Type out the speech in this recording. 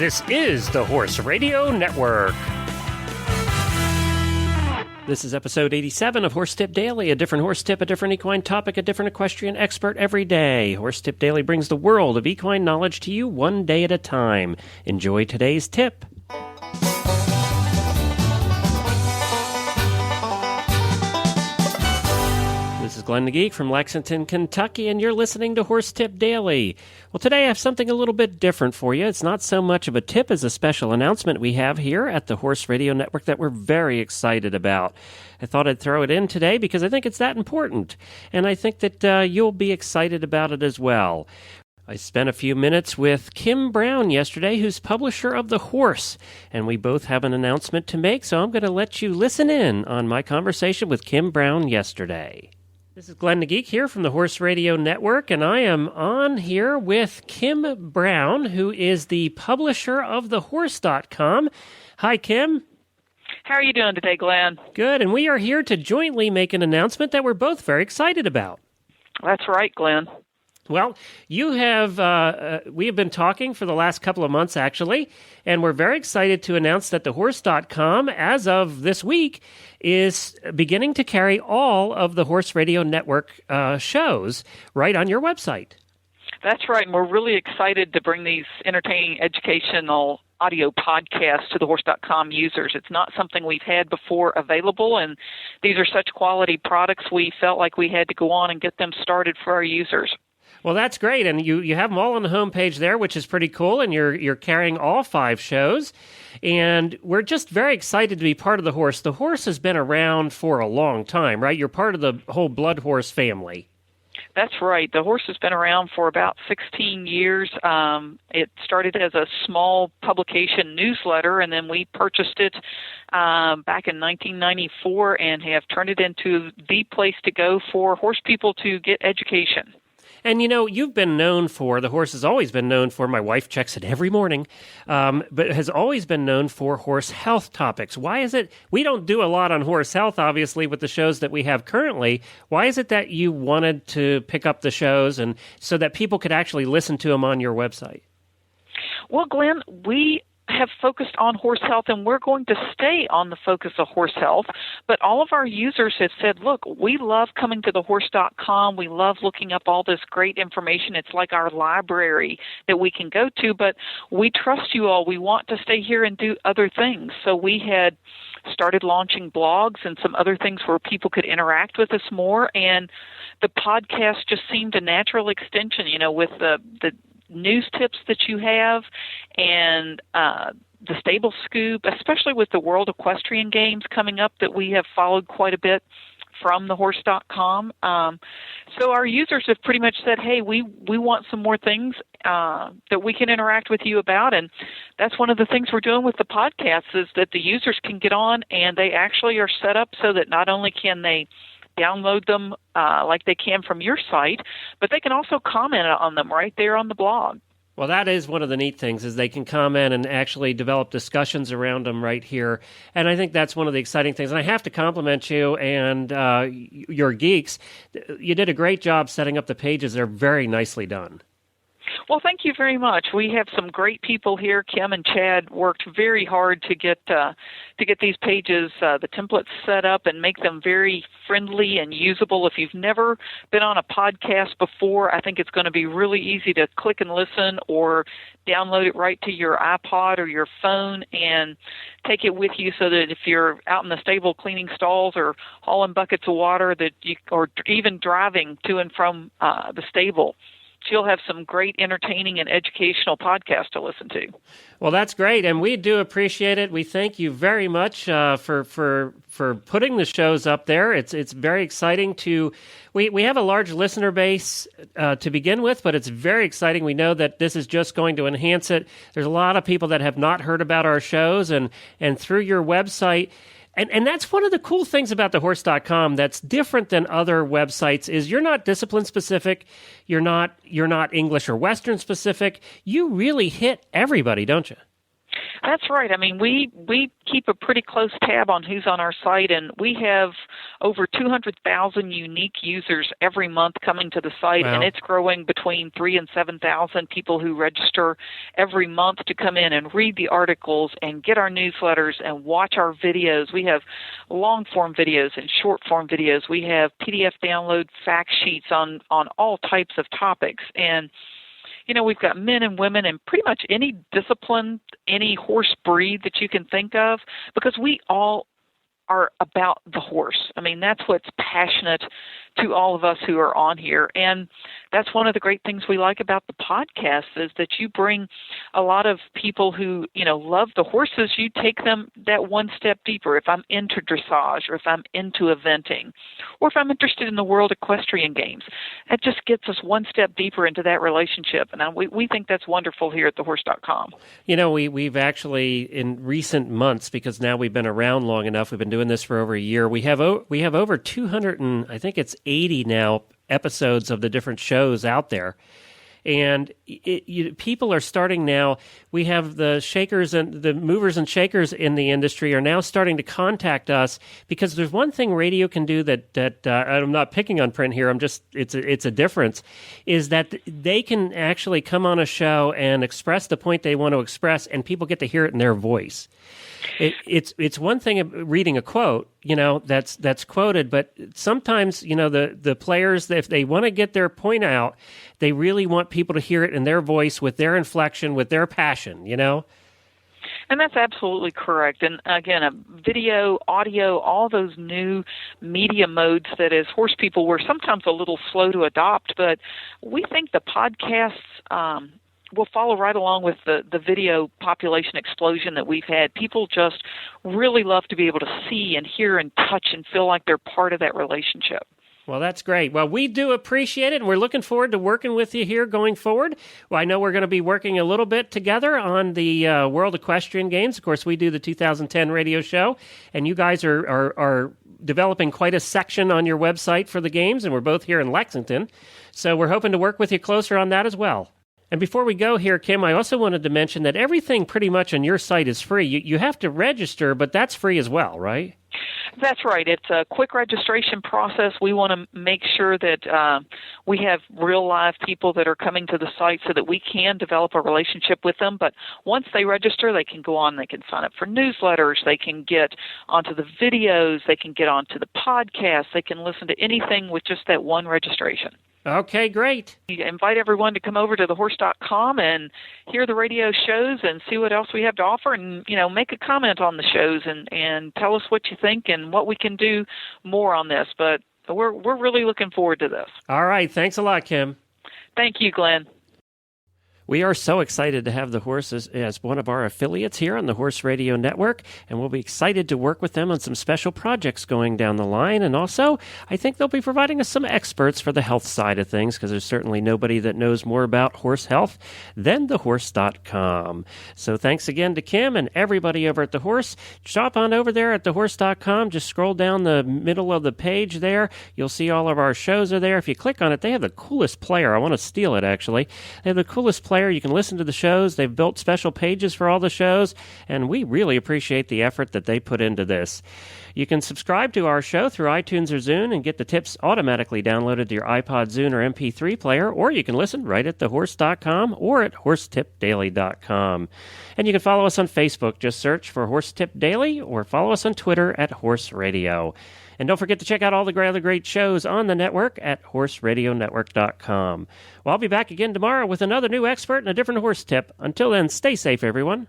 This is the Horse Radio Network. This is episode 87 of Horse Tip Daily, a different horse tip, a different equine topic, a different equestrian expert every day. Horse Tip Daily brings the world of equine knowledge to you one day at a time. Enjoy today's tip. This is Glenn the Geek from Lexington, Kentucky, and you're listening to Horse Tip Daily. Well, today I have something a little bit different for you. It's not so much of a tip as a special announcement we have here at the Horse Radio Network that we're very excited about. I thought I'd throw it in today because I think it's that important, and I think that you'll be excited about it as well. I spent a few minutes with Kim Brown yesterday, who's publisher of The Horse, and we both have an announcement to make, so I'm going to let you listen in on my conversation with Kim Brown yesterday. This is Glenn the Geek here from the Horse Radio Network, and I am on here with Kim Brown, who is the publisher of TheHorse.com. Hi, Kim. How are you doing today, Glenn? Good, and we are here to jointly make an announcement that we're both very excited about. That's right, Glenn. Well, you have, we have been talking for the last couple of months, actually, and we're very excited to announce that TheHorse.com, as of this week, is beginning to carry all of the Horse Radio Network shows right on your website. That's right, and we're really excited to bring these entertaining, educational audio podcasts to the Horse.com users. It's not something we've had before available, and these are such quality products we felt like we had to go on and get them started for our users. Well, that's great, and you have them all on the homepage there, which is pretty cool, and you're carrying all 5 shows, and we're just very excited to be part of The Horse. The Horse has been around for a long time, right? You're part of the whole Blood Horse family. That's right. The Horse has been around for about 16 years. It started as a small publication newsletter, and then we purchased it back in 1994 and have turned it into the place to go for horse people to get education. And, you know, you've been known for, The Horse has always been known for, my wife checks it every morning, but has always been known for horse health topics. Why is it, we don't do a lot on horse health, obviously, with the shows that we have currently. Why is it that you wanted to pick up the shows and so that people could actually listen to them on your website? Well, Glenn, we have focused on horse health, and we're going to stay on the focus of horse health. But all of our users have said, look, we love coming to TheHorse.com. We love looking up all this great information. It's like our library that we can go to, but we trust you all. We want to stay here and do other things. So we had started launching blogs and some other things where people could interact with us more, and the podcast just seemed a natural extension, you know, with the news tips that you have and the Stable Scoop, especially with the World Equestrian Games coming up that we have followed quite a bit from TheHorse.com. So our users have pretty much said, hey, we want some more things that we can interact with you about. And that's one of the things we're doing with the podcasts is that the users can get on and they actually are set up so that not only can they download them like they can from your site, but they can also comment on them right there on the blog. Well, that is one of the neat things is they can comment and actually develop discussions around them right here. And I think that's one of the exciting things. And I have to compliment you and your geeks. You did a great job setting up the pages. They're very nicely done. Well, thank you very much. We have some great people here. Kim and Chad worked very hard to get these pages, the templates set up and make them very friendly and usable. If you've never been on a podcast before, I think it's going to be really easy to click and listen or download it right to your iPod or your phone and take it with you so that if you're out in the stable cleaning stalls or hauling buckets of water or even driving to and from the stable, you'll have some great entertaining and educational podcasts to listen to. Well, that's great, and we do appreciate it. We thank you very much for putting the shows up there. It's very exciting to. We have a large listener base to begin with, but it's very exciting. We know that this is just going to enhance it. There's a lot of people that have not heard about our shows, and through your website. And that's one of the cool things about TheHorse.com that's different than other websites is you're not discipline specific, you're not English or Western specific. You really hit everybody, don't you? That's right. I mean, we keep a pretty close tab on who's on our site, and we have over 200,000 unique users every month coming to the site, Wow. and it's growing between 3,000 and 7,000 people who register every month to come in and read the articles and get our newsletters and watch our videos. We have long-form videos and short-form videos. We have PDF download fact sheets on all types of topics, and we've got men and women in pretty much any discipline, any horse breed that you can think of, because we all are about the horse. I mean, that's what's passionate to all of us who are on here. And that's one of the great things we like about the podcast is that you bring a lot of people who, love the horses. You take them that one step deeper. If I'm into dressage, or if I'm into eventing, or if I'm interested in the World Equestrian Games, that just gets us one step deeper into that relationship. And we think that's wonderful here at thehorse.com. We've actually, in recent months, because now we've been around long enough, we've been doing this for over a year, we have over 200 and I think it's 80 now episodes of the different shows out there. And people are starting now. We have the shakers and the movers and shakers in the industry are now starting to contact us, because there's one thing radio can do that I'm not picking on print here. It's a difference, is that they can actually come on a show and express the point they want to express, and people get to hear it in their voice. It's one thing reading a quote, that's quoted, but sometimes, the players, if they want to get their point out, they really want people to hear it in their voice, with their inflection, with their passion, And that's absolutely correct. And again, video, audio, all those new media modes that as horse people we're sometimes a little slow to adopt, but we think the podcasts will follow right along with the video population explosion that we've had. People just really love to be able to see and hear and touch and feel like they're part of that relationship. Well, that's great. Well, we do appreciate it, and we're looking forward to working with you here going forward. Well, I know we're going to be working a little bit together on the World Equestrian Games. Of course, we do the 2010 radio show, and you guys are developing quite a section on your website for the games, and we're both here in Lexington. So we're hoping to work with you closer on that as well. And before we go here, Kim, I also wanted to mention that everything pretty much on your site is free. You have to register, but that's free as well, right? That's right. It's a quick registration process. We want to make sure that we have real live people that are coming to the site so that we can develop a relationship with them. But once they register, they can go on, they can sign up for newsletters, they can get onto the videos, they can get onto the podcast, they can listen to anything with just that one registration. Okay, great. We invite everyone to come over to thehorse.com and hear the radio shows and see what else we have to offer, and make a comment on the shows and tell us what you think and what we can do more on this. But we're really looking forward to this. All right, thanks a lot, Kim. Thank you, Glenn. We are so excited to have the Horse as one of our affiliates here on the Horse Radio Network, and we'll be excited to work with them on some special projects going down the line. And also, I think they'll be providing us some experts for the health side of things, because there's certainly nobody that knows more about horse health than thehorse.com. So thanks again to Kim and everybody over at The Horse. Shop on over there at thehorse.com. Just scroll down the middle of the page there. You'll see all of our shows are there. If you click on it, they have the coolest player. I want to steal it, actually. They have the coolest player. You can listen to the shows. They've built special pages for all the shows, and we really appreciate the effort that they put into this. You can subscribe to our show through iTunes or Zune and get the tips automatically downloaded to your iPod, Zune, or MP3 player, or you can listen right at thehorse.com or at horsetipdaily.com. And you can follow us on Facebook. Just search for Horse Tip Daily, or follow us on Twitter at Horse Radio. And don't forget to check out all the other great shows on the network at horseradionetwork.com. Well, I'll be back again tomorrow with another new expert and a different horse tip. Until then, stay safe, everyone.